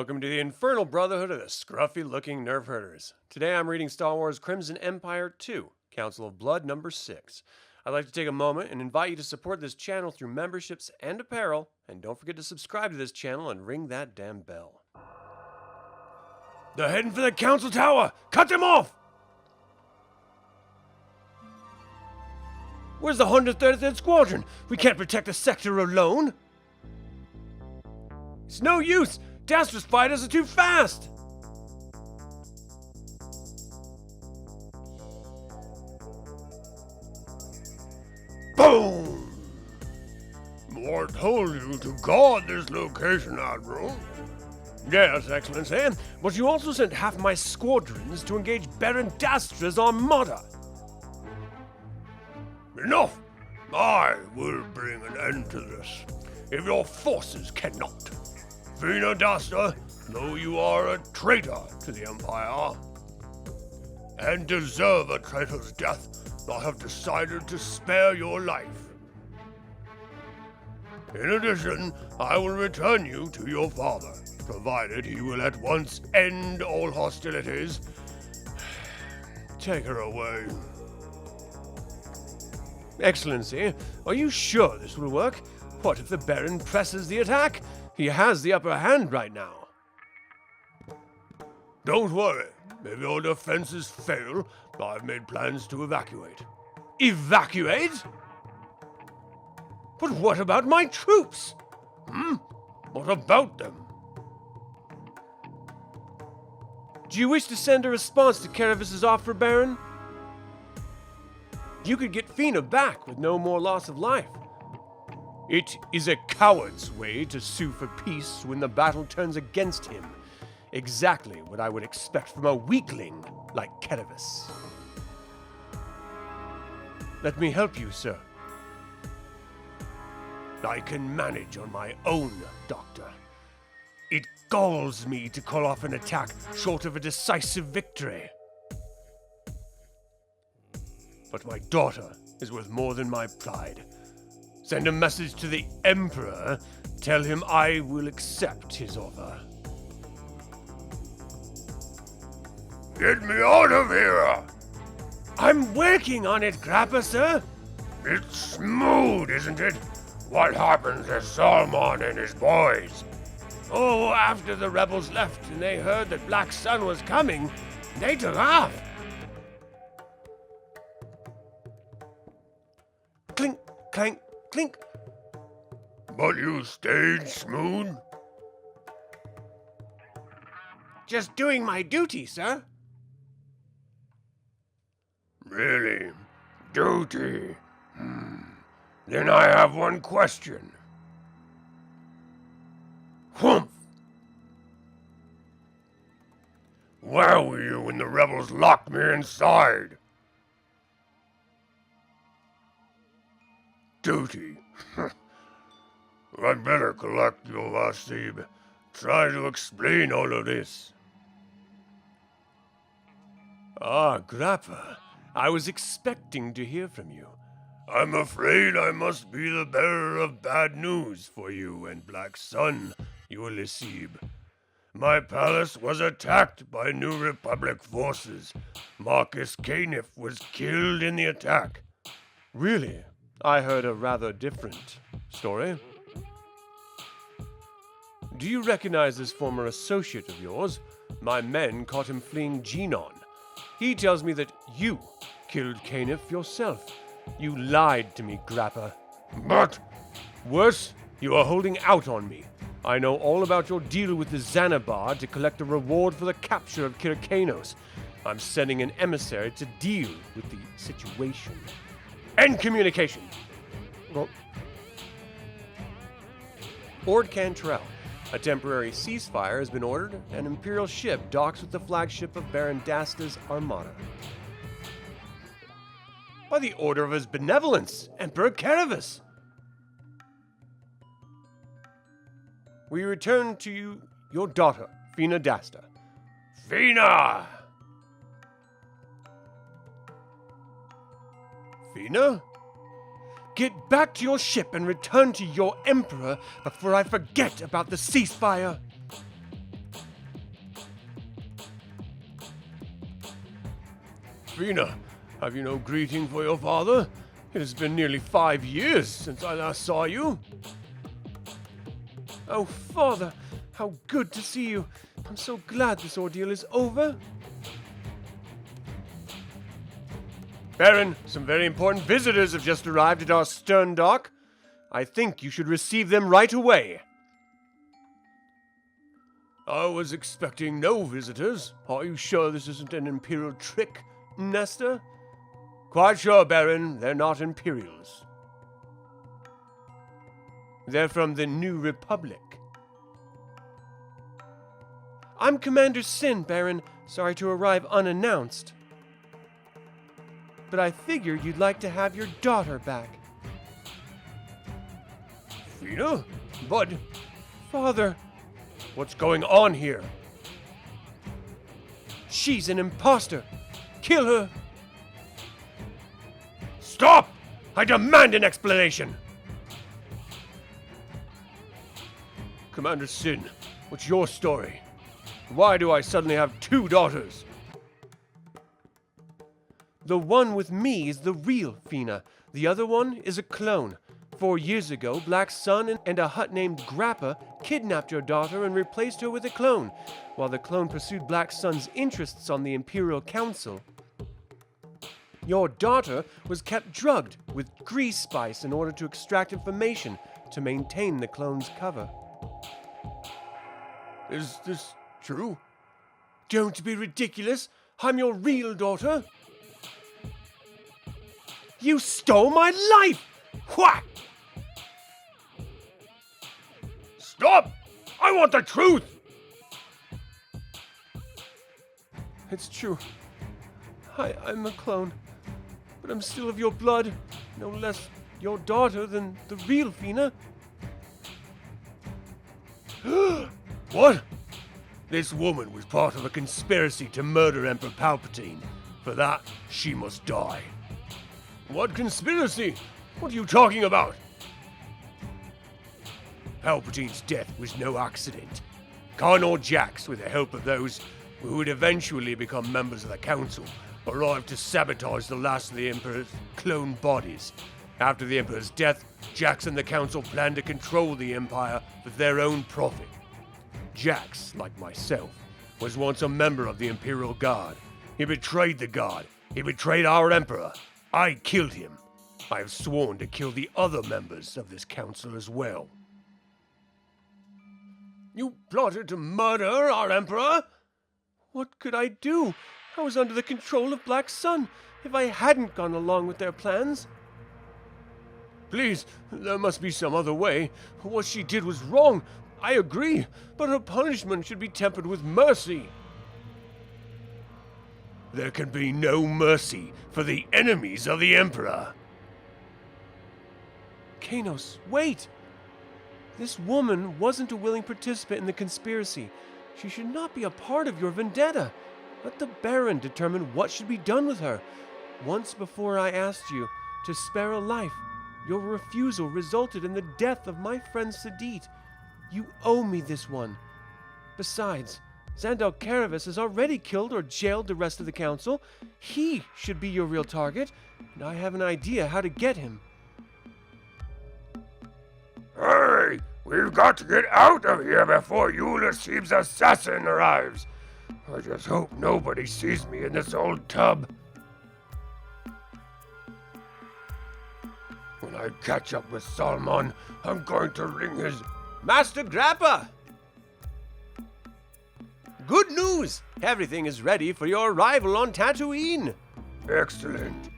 Welcome to the Infernal Brotherhood of the Scruffy-looking Nerf herders. Today I'm reading Star Wars Crimson Empire 2, Council of Blood number 6. I'd like to take a moment and invite you to support this channel through memberships and apparel, and don't forget to subscribe to this channel and ring that damn bell. They're heading for the Council Tower! Cut them off! Where's the 133rd Squadron? We can't protect the sector alone! It's no use! D'Asta's fighters are too fast! Boom! I told you to guard this location, Admiral. Yes, Excellency, but you also sent half my squadrons to engage Baron D'Asta's armada. Enough! I will bring an end to this, if your forces cannot. Feena D'Asta, though you are a traitor to the Empire, and deserve a traitor's death, I have decided to spare your life. In addition, I will return you to your father, provided he will at once end all hostilities. Take her away. Excellency, are you sure this will work? What if the Baron presses the attack? He has the upper hand right now. Don't worry. If your defenses fail, I've made plans to evacuate. Evacuate? But what about my troops? What about them? Do you wish to send a response to Caravis's offer, Baron? You could get Feena back with no more loss of life. It is a coward's way to sue for peace when the battle turns against him. Exactly what I would expect from a weakling like Caravis. Let me help you, sir. I can manage on my own, Doctor. It galls me to call off an attack short of a decisive victory. But my daughter is worth more than my pride. Send a message to the Emperor. Tell him I will accept his offer. Get me out of here! I'm working on it, Grappa, sir. It's smooth, isn't it? What happens to Salmon and his boys? Oh, after the rebels left and they heard that Black Sun was coming, they took off. Clink, clank, clink. But you stayed smooth? Just doing my duty, sir. Really? Duty? Then I have one question. Whumph! Where were you when the rebels locked me inside? Duty? I'd better collect your Vasib. Try to explain all of this. Ah, Grappa. I was expecting to hear from you. I'm afraid I must be the bearer of bad news for you and Black Sun, Gulacy. My palace was attacked by New Republic forces. Marcus Caniff was killed in the attack. Really? I heard a rather different story. Do you recognize this former associate of yours? My men caught him fleeing Genon. He tells me that you killed Caniff yourself. You lied to me, Grappa. But worse, you are holding out on me. I know all about your deal with the Xanabar to collect a reward for the capture of Kanos. I'm sending an emissary to deal with the situation. End communication. Well, Ord Cantrell. A temporary ceasefire has been ordered. An Imperial ship docks with the flagship of Baron D'Asta's armada. By the order of his benevolence, Emperor Caravis. We return to you, your daughter, Feena D'Asta. Feena! Feena? Get back to your ship and return to your Emperor before I forget about the ceasefire. Feena, have you no greeting for your father? It has been nearly 5 years since I last saw you. Oh, Father, how good to see you. I'm so glad this ordeal is over. Baron, some very important visitors have just arrived at our stern dock. I think you should receive them right away. I was expecting no visitors. Are you sure this isn't an Imperial trick, Nesta? Quite sure, Baron. They're not Imperials. They're from the New Republic. I'm Commander Sinn, Baron. Sorry to arrive unannounced. But I figured you'd like to have your daughter back. Feena? Bud? Father, What's going on here? she's an imposter. Kill her. Stop! I demand an explanation! Commander Sinn, what's your story? Why do I suddenly have 2 daughters? The one with me is the real Feena. The other one is a clone. 4 years ago, Black Sun and a Hutt named Grappa kidnapped your daughter and replaced her with a clone, while the clone pursued Black Sun's interests on the Imperial Council. Your daughter was kept drugged with grease spice in order to extract information to maintain the clone's cover. Is this true? Don't be ridiculous. I'm your real daughter. You stole my life! Whack! Stop! I want the truth! It's true. I'm a clone. But I'm still of your blood. No less your daughter than the real Feena. What? This woman was part of a conspiracy to murder Emperor Palpatine. For that, she must die. What conspiracy? What are you talking about? Palpatine's death was no accident. Colonel Jax, with the help of those who would eventually become members of the Council, arrived to sabotage the last of the Emperor's clone bodies. After the Emperor's death, Jax and the Council planned to control the Empire for their own profit. Jax, like myself, was once a member of the Imperial Guard. He betrayed the Guard. He betrayed our Emperor. I killed him. I have sworn to kill the other members of this council as well. You plotted to murder our Emperor? What could I do? I was under the control of Black Sun. If I hadn't gone along with their plans... Please, there must be some other way. What she did was wrong. I agree, but her punishment should be tempered with mercy. There can be no mercy for the enemies of the Emperor. Kanos, wait! This woman wasn't a willing participant in the conspiracy. She should not be a part of your vendetta. Let the Baron determine what should be done with her. Once before I asked you to spare a life. Your refusal resulted in the death of my friend Sadit. You owe me this one. Besides, Xandal Caravis has already killed or jailed the rest of the council. He should be your real target, and I have an idea how to get him. Hurry! We've got to get out of here before Gulacy's assassin arrives. I just hope nobody sees me in this old tub. When I catch up with Salmon, I'm going to ring his... Master Grappa! Good news! Everything is ready for your arrival on Tatooine. Excellent.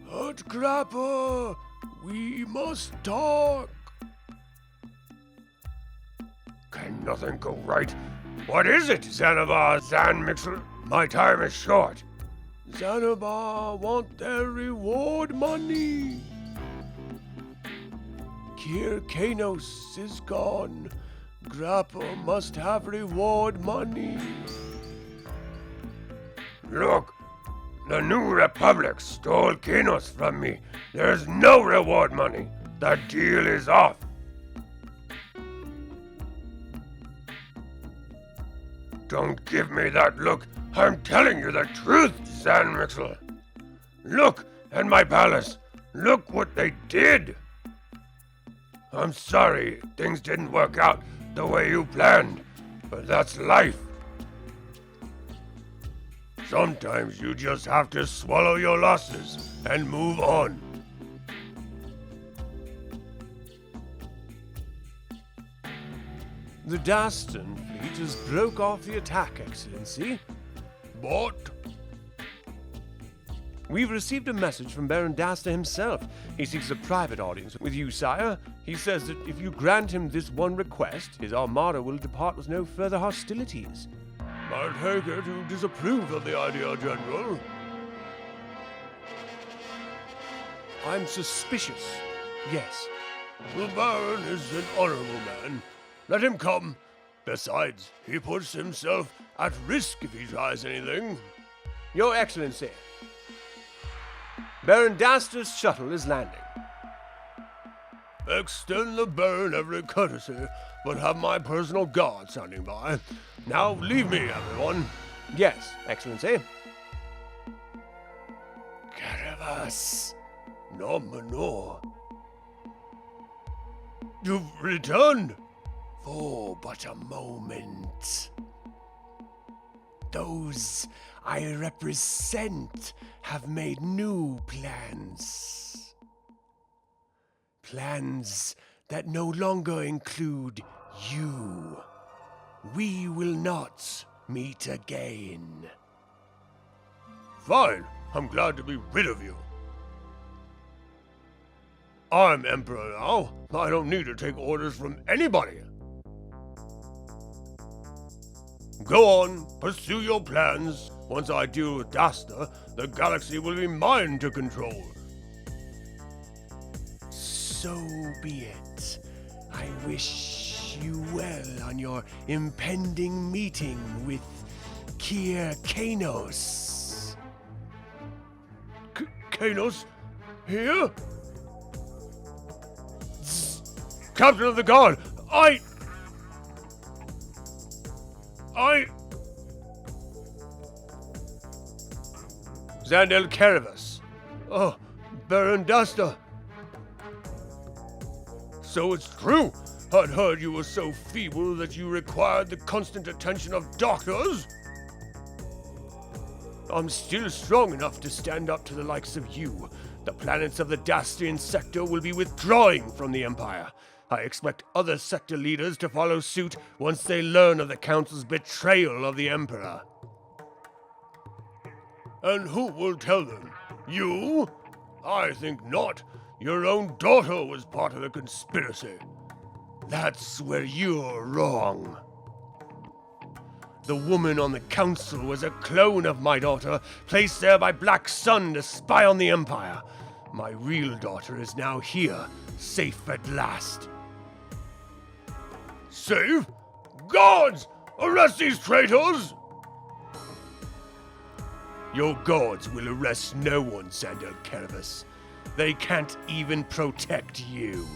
But Grappa, we must talk. Can nothing go right? What is it, Xanabar Zanmixel? My time is short. Xanabar want their reward money. Kir Kanos is gone. Grappa must have reward money. Look, the New Republic stole Kanos from me. There's no reward money. The deal is off. Don't give me that look. I'm telling you the truth, Zanmixel. Look at my palace. Look what they did. I'm sorry things didn't work out the way you planned, but that's life. Sometimes you just have to swallow your losses and move on. The D'Astan fleet has broke off the attack, Excellency. What? We've received a message from Baron D'Asta himself. He seeks a private audience with you, sire. He says that if you grant him this one request, his armada will depart with no further hostilities. I take it you disapprove of the idea, General. I'm suspicious. Yes. The Baron is an honorable man. Let him come. Besides, he puts himself at risk if he tries anything. Your Excellency, Baron D'Asta's shuttle is landing. Extend the Baron every courtesy, but have my personal guard standing by. Now leave me, everyone. Yes, Excellency. Caravas. No, Manor. You've returned? For but a moment. Those I represent have made new plans. Plans that no longer include you. We will not meet again. Fine. I'm glad to be rid of you. I'm Emperor now. I don't need to take orders from anybody. Go on, pursue your plans. Once I deal with D'Asta, the galaxy will be mine to control. So be it. I wish you well on your impending meeting with Kanos. Kanos? Here? Captain of the Guard, Xandel Caravas. Oh, Baron D'Asta. So it's true. I'd heard you were so feeble that you required the constant attention of doctors. I'm still strong enough to stand up to the likes of you. The planets of the D'Astian sector will be withdrawing from the Empire. I expect other sector leaders to follow suit once they learn of the Council's betrayal of the Emperor. And who will tell them? You? I think not. Your own daughter was part of the conspiracy. That's where you're wrong. The woman on the Council was a clone of my daughter, placed there by Black Sun to spy on the Empire. My real daughter is now here, safe at last. Safe? Guards! Arrest these traitors! Your guards will arrest no one, Xandel Caravas. They can't even protect you.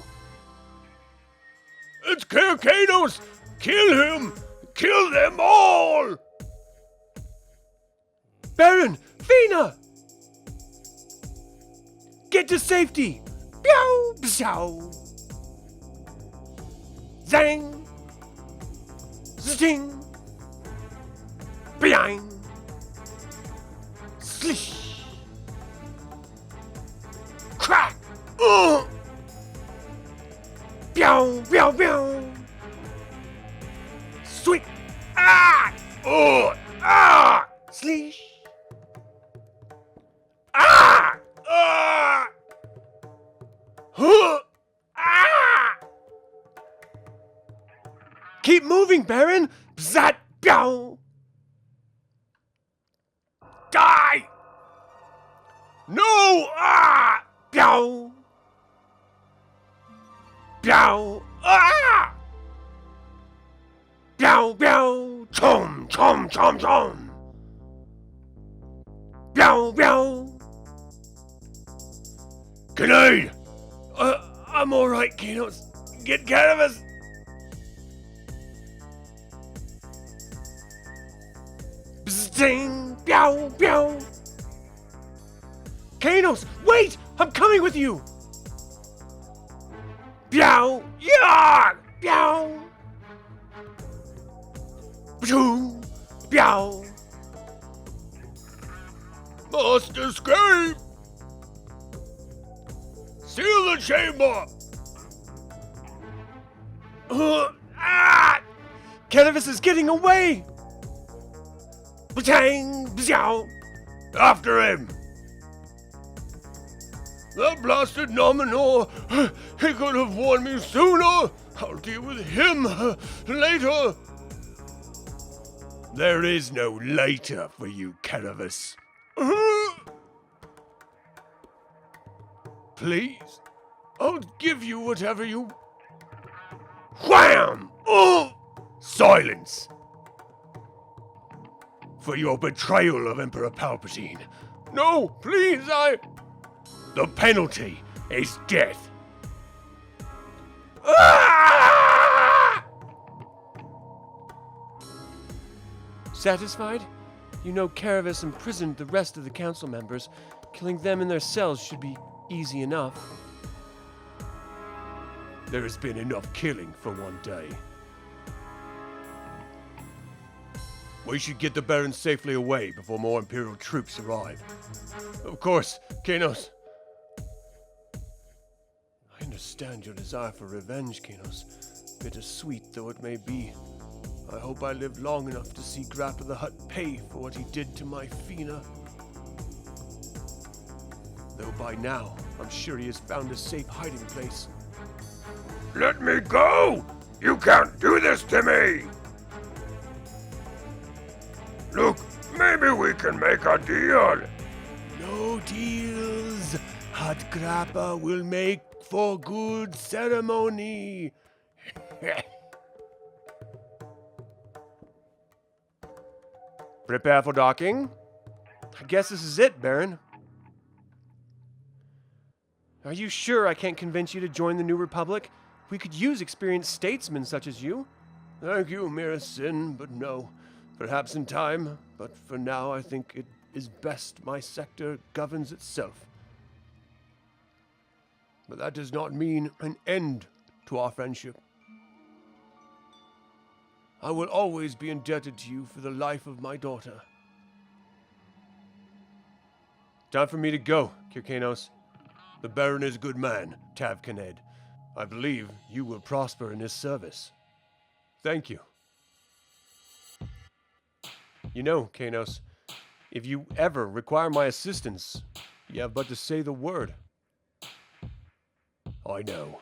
It's Kanos! Kill him! Kill them all! Baron! Feena! Get to safety! Pew! Pshaw! Zang! Sting! Behind! Slish! Crack! Pew! Pew! Pew! Sweet! Ah! Oh! Ah! Slish! Ah! Ah! Huh! Ah! Keep moving, Baron! Bzat! Pew! Die! No! Ah! Pew! Pew! Ah! Pew! Pew! Chom! Chom! Chom! Chom! Pew! Pew! Grenade! I'm alright, Kanos. Get Caravas! Bzing! Pew! Pew! Kanos, wait! I'm coming with you! Meow! Yeah! Meow! Meow! Meow! Must escape! Seal the chamber! Cannabis is getting away! Bang! Bzow! After him! That blasted Nominor! He could have warned me sooner! I'll deal with him later! There is no later for you, Cannabis. Please, I'll give you whatever you... Wham! Oh! Silence! For your betrayal of Emperor Palpatine. No, please, The penalty is death. Ah! Satisfied? You know Caravis imprisoned the rest of the council members. Killing them in their cells should be easy enough. There has been enough killing for one day. We should get the Baron safely away before more Imperial troops arrive. Of course, Kanos. I understand your desire for revenge, Kanos. Bittersweet though it may be. I hope I live long enough to see Grappa the Hutt pay for what he did to my Feena. Though by now, I'm sure he has found a safe hiding place. Let me go! You can't do this to me! Look, maybe we can make a deal. No deals. Hutt Grappa will make for good ceremony. Prepare for docking. I guess this is it, Baron. Are you sure I can't convince you to join the New Republic? We could use experienced statesmen such as you. Thank you, mere Sinn, but no. Perhaps in time, but for now I think it is best my sector governs itself. But that does not mean an end to our friendship. I will always be indebted to you for the life of my daughter. Time for me to go, Kanos. The Baron is a good man, Tav Kaned. I believe you will prosper in his service. Thank you. You know, Kanos, if you ever require my assistance, you have but to say the word. I know.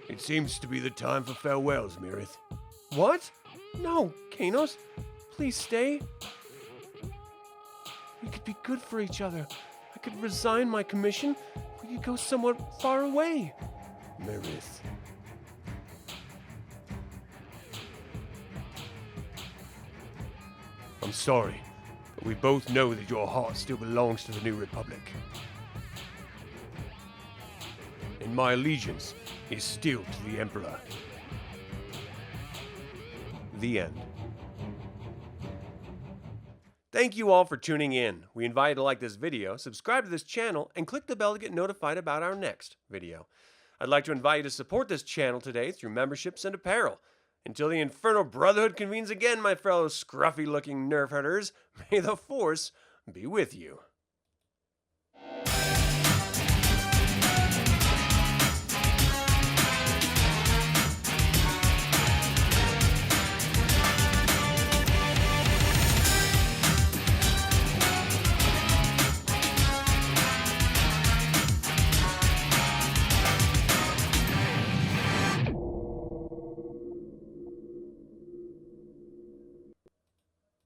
It seems to be the time for farewells, Mirith. What? No, Kanos. Please stay. We could be good for each other. I could resign my commission. We could go somewhat far away. Mirith. I'm sorry, but we both know that your heart still belongs to the New Republic. And my allegiance is still to the Emperor. The end. Thank you all for tuning in. We invite you to like this video, subscribe to this channel, and click the bell to get notified about our next video. I'd like to invite you to support this channel today through memberships and apparel. Until the Infernal Brotherhood convenes again, my fellow scruffy-looking Nerf hunters, may the Force be with you.